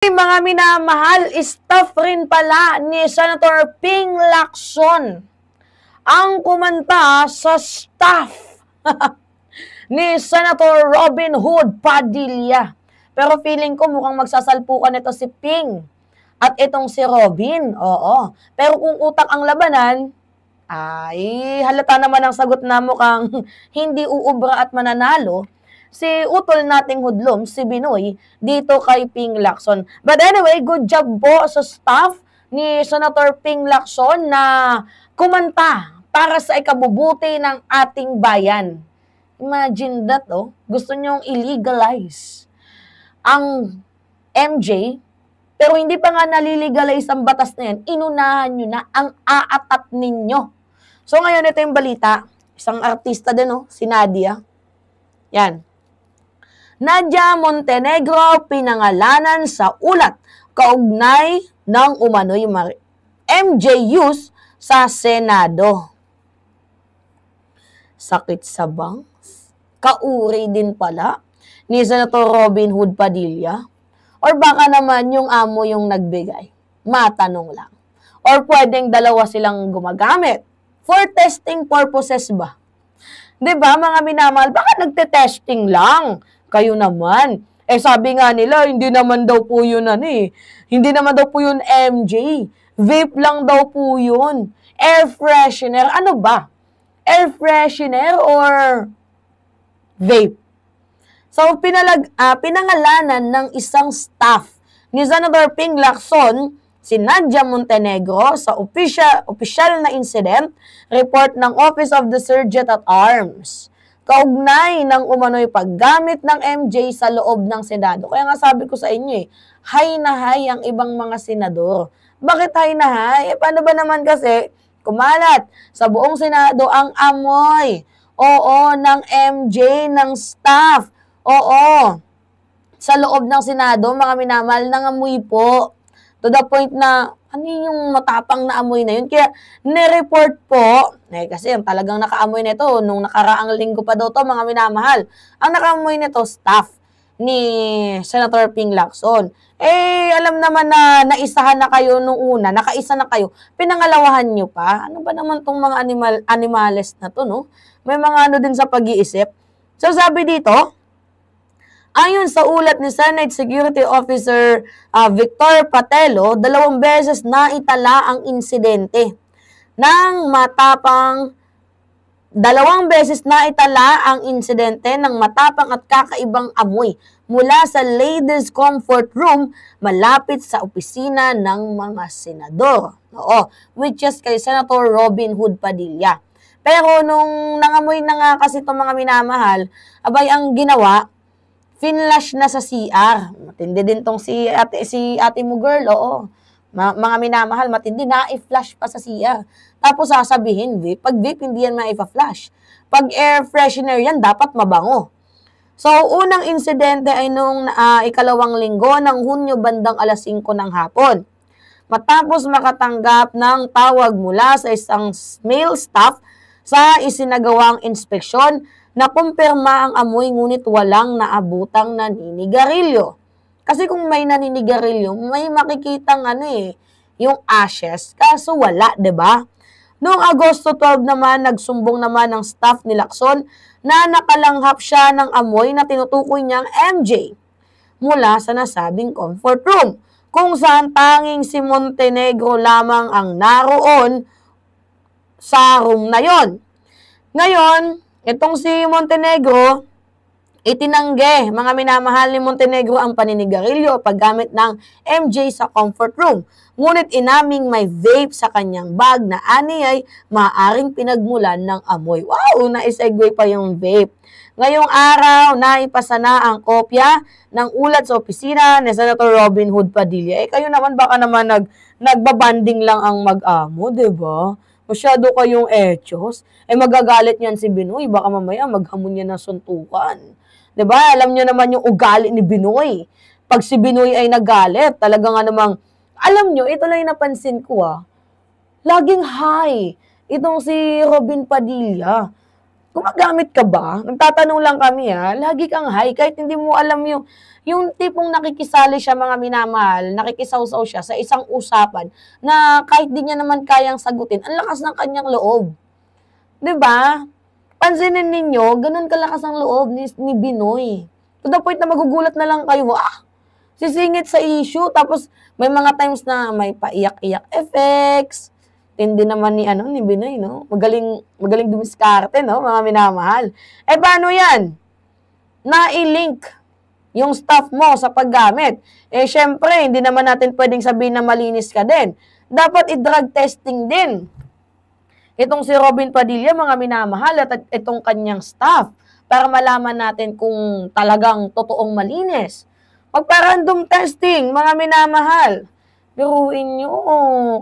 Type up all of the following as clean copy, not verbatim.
Mga minamahal, staff rin pala ni Senator Ping Lacson ang kumanta sa staff ni Senator Robin Hood Padilla. Pero feeling ko mukhang magsasalpukan ito si Ping at itong si Robin. Oo. Pero kung utak ang labanan, ay halata naman ang sagot na mukhang hindi uubra at mananalo si utol nating hudlom, si Binoy, dito kay Ping Lacson. But anyway, good job po sa staff ni Senator Ping Lacson na kumanta para sa ikabubuti ng ating bayan. Imagine that, oh. Gusto nyong illegalize ang MJ, pero hindi pa nga nalilegalize ang batas na yan, inunahan nyo na ang aatat ninyo. So ngayon, ito yung balita. Isang artista din, oh, si Nadia. Yan. Nadia Montenegro pinangalanan sa ulat kaugnay ng umano'y MJUs sa Senado. Sakit sa bangs? Kauri din pala ni Senator Robin Hood Padilla? Or baka naman yung amo yung nagbigay? Matanong lang. Or pwedeng dalawa silang gumagamit? For testing purposes ba? Diba mga minamahal? Baka nagte-testing lang? Kayo naman. Sabi nga nila, hindi naman daw po yun Hindi naman daw po yun MJ. Vape lang daw po yun. Air freshener. Ano ba? Air freshener or vape? So, pinangalanan ng isang staff ni Senator Ping Lacson, si Nadia Montenegro, sa official na incident report ng Office of the Sergeant at Arms. Kaugnay ng umano'y paggamit ng MJ sa loob ng Senado. Kaya nga sabi ko sa inyo high na high ang ibang mga senador. Bakit high na high? Paano ba naman kasi kumalat sa buong Senado ang amoy? Oo, ng MJ, ng staff. Oo, sa loob ng Senado, mga minamahal, nangamoy po. To the point na, ano yung matapang na amoy na yun? Kaya, nireport po, kasi yung talagang nakaamoy nito, nung nakaraang linggo pa daw to, mga minamahal, ang nakaamoy nito, staff ni Senator Ping Lacson. Alam naman na naisahan na kayo nung una, nakaisa na kayo, pinangalawahan nyo pa. Ano ba naman tong mga animales na to, no? May mga ano din sa pag-iisip. So, sabi dito, ayon sa ulat ni Senate Security Officer Victor Patelo, 2 beses na itala ang insidente ng matapang 2 beses na itala ang insidente ng matapang at kakaibang amoy mula sa Ladies Comfort Room malapit sa opisina ng mga senador. Oo, which is kay Senator Robin Hood Padilla. Pero nung nangamoy na nga kasi itong mga minamahal, abay ang ginawa, finlash na sa CR. Matindi din tong si ate mo girl, oo. Mga minamahal, matindi na i-flash pa sa CR. Tapos sasabihin, vape. Pag vape, hindi yan ma-i-flash. Pag air freshener yan, dapat mabango. So, unang insidente ay nung ikalawang linggo ng Hunyo bandang 5:00 ng hapon. Matapos makatanggap ng tawag mula sa isang male staff sa isinagawang inspeksyon, nakumpirma ang amoy ngunit walang naabutang naninigarilyo. Kasi kung may naninigarilyo, may makikitang yung ashes, kaso wala, 'di ba? Noong Agosto 12 naman, nagsumbong naman ng staff ni Lacson na nakalanghap siya ng amoy na tinutukoy niyang MJ mula sa nasabing comfort room, kung saan tanging si Montenegro lamang ang naroon sa room na yon. Ngayon, itong si Montenegro, itinanggi, mga minamahal ni Montenegro, ang paninigarilyo paggamit ng MJ sa comfort room. Ngunit inaming may vape sa kanyang bag na aniyay maaaring pinagmulan ng amoy. Wow, na-segue pa yung vape. Ngayong araw, naipasa na ang kopya ng ulat sa opisina ni Senator Robin Hood Padilla. Kayo naman baka naman nagbabanding lang ang mag-amo, diba? Masyado kayong etyos. Magagalit niyan si Binoy. Baka mamaya maghamon niya ng suntukan. Diba? Alam niyo naman yung ugali ni Binoy. Pag si Binoy ay nagalit, talaga nga namang, alam niyo, ito lang yung napansin ko laging high. Itong si Robin Padilla. Gumagamit ka ba? Nagtatanong lang kami lagi kang high kahit hindi mo alam yung tipong nakikisali siya mga minamahal, nakikisawsaw siya sa isang usapan na kahit di niya naman kayang sagutin, ang lakas ng kanyang loob. 'Di ba? Pansinin ninyo, ganun kalakas ang loob ni Binoy. To the point na magugulat na lang kayo, sisingit sa issue, tapos may mga times na may paiyak-iyak effects. Tindi naman ni Binoy, no? Magaling dumiskarte, no, mga minamahal. Paano yan? Na-link yung staff mo sa paggamit. Syempre, hindi naman natin pwedeng sabihin na malinis ka din. Dapat i-drug testing din. Itong si Robin Padilla, mga minamahal, at itong kanyang staff, para malaman natin kung talagang totoong malinis. Magpa-random testing, mga minamahal. Biruin nyo,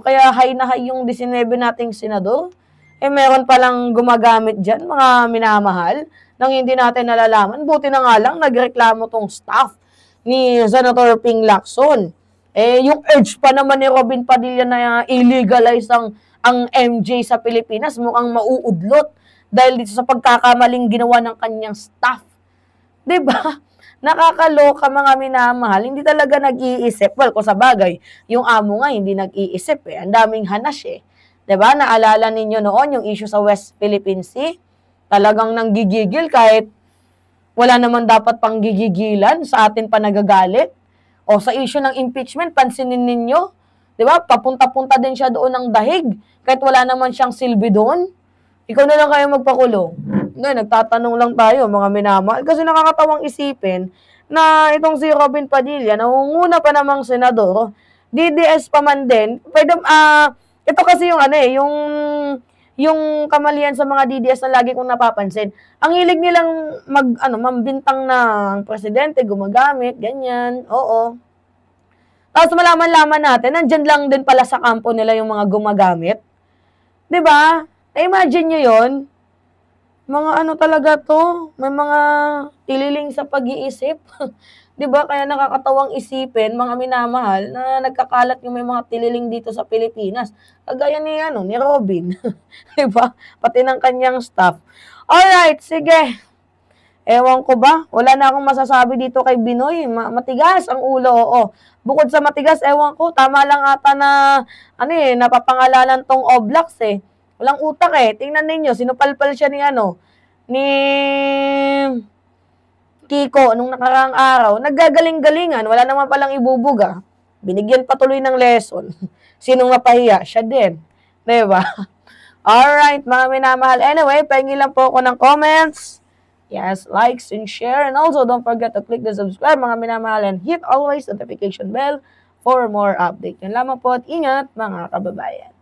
kaya high na high yung 19 nating senador. Meron palang gumagamit dyan, mga minamahal, nang hindi natin nalalaman. Buti na nga lang, nagreklamo tong staff ni Senator Ping Lacson. Yung urge pa naman ni Robin Padilla na illegalize ang MJ sa Pilipinas, mukhang mauudlot dahil dito sa pagkakamaling ginawa ng kanyang staff. 'Di ba? Nakakaloka, mga minamahal, hindi talaga nag-iisip. Well, kung sa bagay, yung amo nga hindi nag-iisip Ang daming hanas 'Di ba? Naalala ninyo noon yung issue sa West Philippine Sea? Talagang nanggigigil kahit wala naman dapat pang gigigilan, sa atin pa nagagalit. O sa issue ng impeachment, pansinin ninyo, 'di ba? Papunta-punta din siya doon ng dahig kahit wala naman siyang silbi doon. Ikaw na lang kayo magpakulong. Ngayon, nagtatanong lang tayo, mga minamahal, kasi nakakatawang isipin na itong si Robin Padilla, nangunguna pa namang senador, DDS pa man din, pwede, ito kasi yung kamalian sa mga DDS na lagi kong napapansin. Ang hilig nilang mambintang ng presidente, gumagamit, ganyan, oo. Tapos malaman-laman natin, nandyan lang din pala sa kampo nila yung mga gumagamit. 'Di ba? Imagine nyo yun. Mga talaga to, may mga tililing sa pag-iisip. 'Di ba? Kaya nakakatawang isipin, mga minamahal, na nagkakalat yung may mga tililing dito sa Pilipinas. Kagaya ni Robin. 'Di ba? Pati ng kanyang staff. Alright, sige. Ewan ko ba? Wala na akong masasabi dito kay Binoy. Matigas ang ulo, oo. Bukod sa matigas, ewan ko, tama lang ata na, napapangalanan tong Oblax Walang utak Tingnan ninyo, sinupalpal siya ni Kiko nung nakaraang araw. Naggagaling-galingan, wala naman palang ibubuga. Binigyan patuloy ng lesson. Sinong napahiya? Siya din. Diba? Alright, mga minamahal. Anyway, pahingi lang po ako ng comments. Yes, likes and share. And also, don't forget to click the subscribe, mga minamahal, and hit always notification bell for more update. Yan lamang po at ingat, mga kababayan.